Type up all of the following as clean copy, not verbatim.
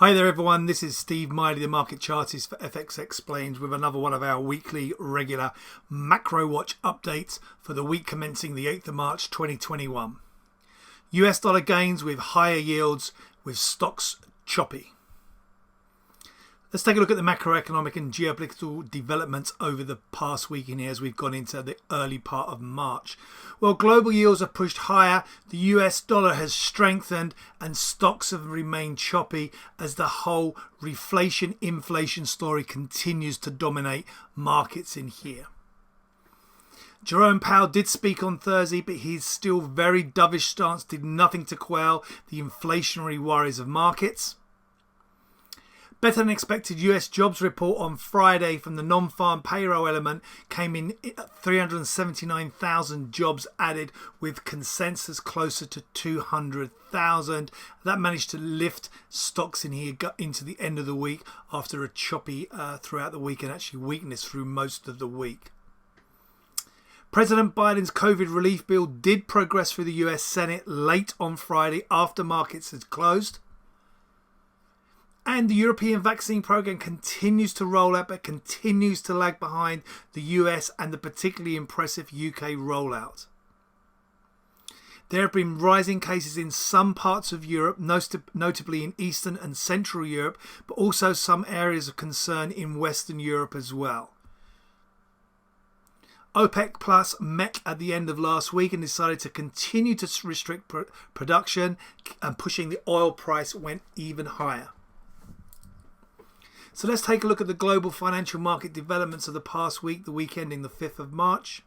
Hi there everyone, this is Steve Miley, the market chartist for FX Explained, with another one of our weekly regular macro watch updates for the week commencing the 8th of March 2021. US dollar gains with higher yields, with stocks choppy. Let's take a look at the macroeconomic and geopolitical developments over the past week in here as we've gone into the early part of March. Well, global yields have pushed higher, the US dollar has strengthened, and stocks have remained choppy as the whole reflation-inflation story continues to dominate markets in here. Jerome Powell did speak on Thursday, but his still very dovish stance did nothing to quell the inflationary worries of markets. Better than expected US jobs report on Friday from the non-farm payroll element came in at 379,000 jobs added, with consensus closer to 200,000. That managed to lift stocks in here into the end of the week after a choppy throughout the week and actually weakness through most of the week. President Biden's COVID relief bill did progress through the US Senate late on Friday after markets had closed. And the European vaccine program continues to roll out, but continues to lag behind the US and the particularly impressive UK rollout. There have been rising cases in some parts of Europe, notably in Eastern and Central Europe, but also some areas of concern in Western Europe as well. OPEC Plus met at the end of last week and decided to continue to restrict production, and pushing the oil price went even higher. So let's take a look at the global financial market developments of the past week, the week ending the 5th of March.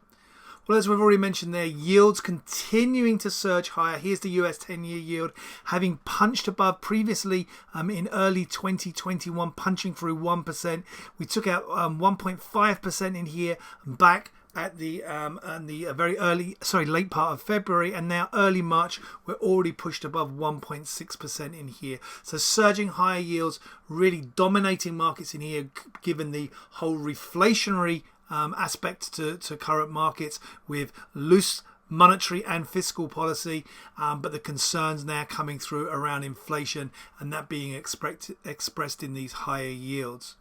Well, as we've already mentioned there, yields continuing to surge higher. Here's the US 10-year yield, having punched above previously in early 2021, punching through 1%. We took out 1.5% in here, back at the very late part of February, and now early March we're already pushed above 1.6% in here. So surging higher yields really dominating markets in here, given the whole reflationary aspect to current markets, with loose monetary and fiscal policy, but the concerns now coming through around inflation, and that being expressed in these higher yields.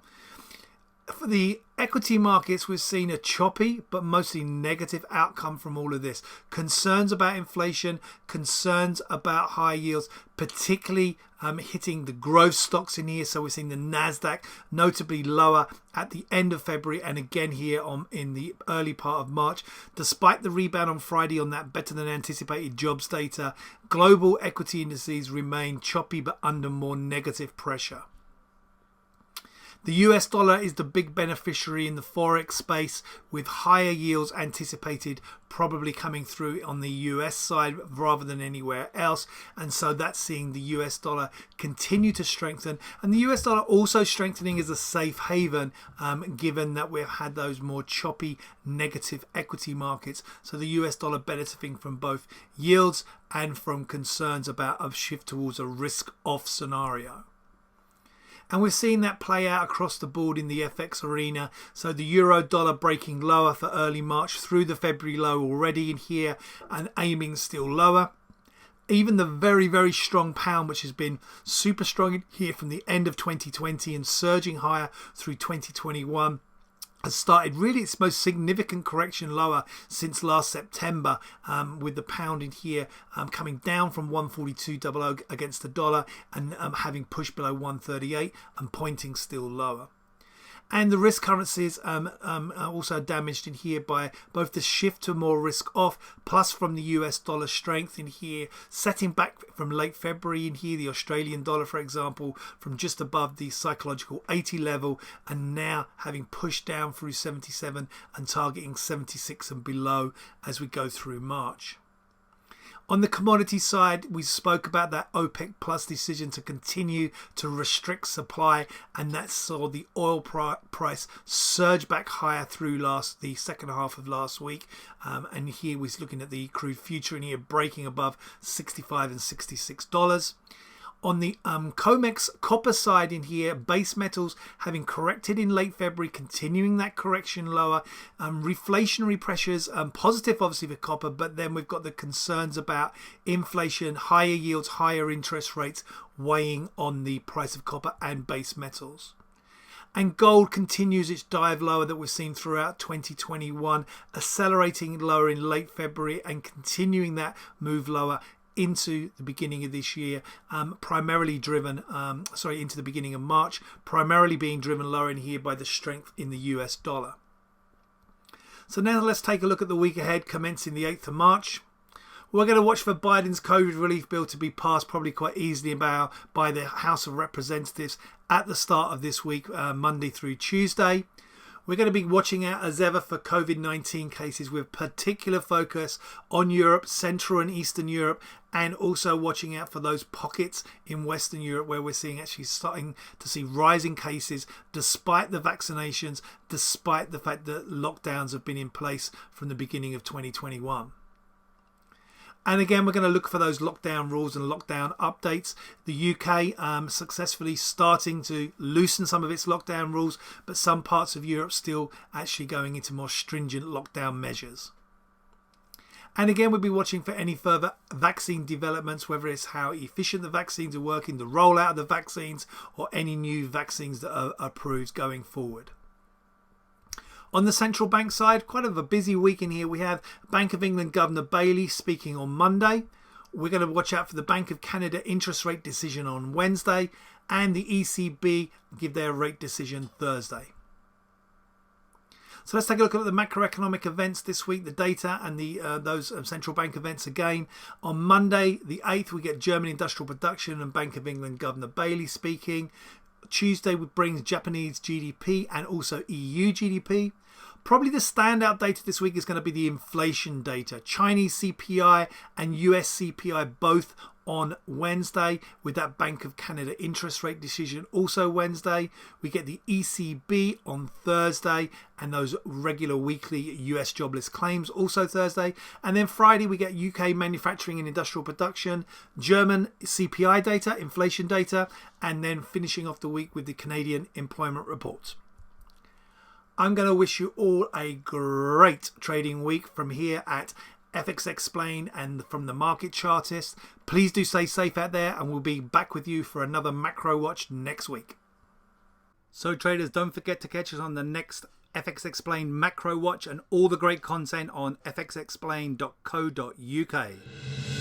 For the equity markets, we've seen a choppy but mostly negative outcome from all of this. Concerns about inflation, concerns about high yields, particularly hitting the growth stocks in here. So we're seeing the Nasdaq notably lower at the end of February and again here in the early part of March. Despite the rebound on Friday on that better than anticipated jobs data, global equity indices remain choppy but under more negative pressure. The US dollar is the big beneficiary in the forex space, with higher yields anticipated probably coming through on the US side rather than anywhere else. And so that's seeing the US dollar continue to strengthen, and the US dollar also strengthening as a safe haven, given that we've had those more choppy negative equity markets. So the US dollar benefiting from both yields and from concerns about a shift towards a risk-off scenario. And we're seeing that play out across the board in the FX arena. So the euro dollar breaking lower for early March through the February low already in here and aiming still lower. Even the very, very strong pound, which has been super strong in here from the end of 2020 and surging higher through 2021, has started really its most significant correction lower since last September, with the pound in here coming down from 142.00 against the dollar and having pushed below 138 and pointing still lower. And the risk currencies are also damaged in here by both the shift to more risk off, plus from the US dollar strength in here, setting back from late February in here, the Australian dollar, for example, from just above the psychological 80 level, and now having pushed down through 77 and targeting 76 and below as we go through March. On the commodity side, we spoke about that OPEC Plus decision to continue to restrict supply, and that saw the oil price surge back higher through the second half of last week. And here we're looking at the crude future in here breaking above $65 and $66. On the COMEX copper side in here, base metals having corrected in late February, continuing that correction lower. Reflationary pressures, positive obviously for copper, but then we've got the concerns about inflation, higher yields, higher interest rates weighing on the price of copper and base metals. And gold continues its dive lower that we've seen throughout 2021, accelerating lower in late February and continuing that move lower into the beginning of this year, primarily driven, into the beginning of March, primarily being driven lower in here by the strength in the US dollar. So now let's take a look at the week ahead, commencing the 8th of March. We're going to watch for Biden's COVID relief bill to be passed probably quite easily by the House of Representatives at the start of this week, Monday through Tuesday. We're going to be watching out as ever for COVID-19 cases with particular focus on Europe, Central and Eastern Europe, and also watching out for those pockets in Western Europe where we're starting to see rising cases despite the vaccinations, despite the fact that lockdowns have been in place from the beginning of 2021. And again, we're going to look for those lockdown rules and lockdown updates. The UK successfully starting to loosen some of its lockdown rules, but some parts of Europe still actually going into more stringent lockdown measures. And again, we'll be watching for any further vaccine developments, whether it's how efficient the vaccines are working, the rollout of the vaccines, or any new vaccines that are approved going forward. On the central bank side, quite a busy week in here. We have Bank of England Governor Bailey speaking on Monday. We're going to watch out for the Bank of Canada interest rate decision on Wednesday, and the ECB give their rate decision Thursday. So let's take a look at the macroeconomic events this week, the data and those central bank events again. On Monday, the 8th, we get German industrial production and Bank of England Governor Bailey speaking. Tuesday brings Japanese GDP and also EU GDP. Probably the standout data this week is going to be the inflation data. Chinese CPI and US CPI both on Wednesday, with that Bank of Canada interest rate decision also Wednesday. We get the ECB on Thursday and those regular weekly US jobless claims also Thursday. And then Friday we get UK manufacturing and industrial production, German CPI data, inflation data, and then finishing off the week with the Canadian employment report. I'm going to wish you all a great trading week from here at FX Explain and from the Market Chartist. Please do stay safe out there, and we'll be back with you for another macro watch next week. So traders, don't forget to catch us on the next FX Explain macro watch and all the great content on fxexplain.co.uk.